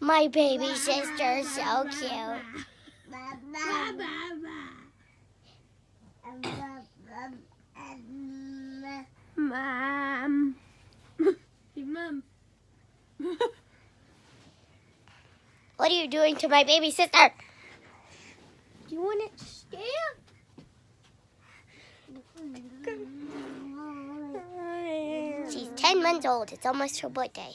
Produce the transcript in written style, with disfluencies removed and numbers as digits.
My baby sister is so cute. Mom. Hey, Mom. What are you doing to my baby sister? Do you want it to stay? She's 10 months old. It's almost her birthday.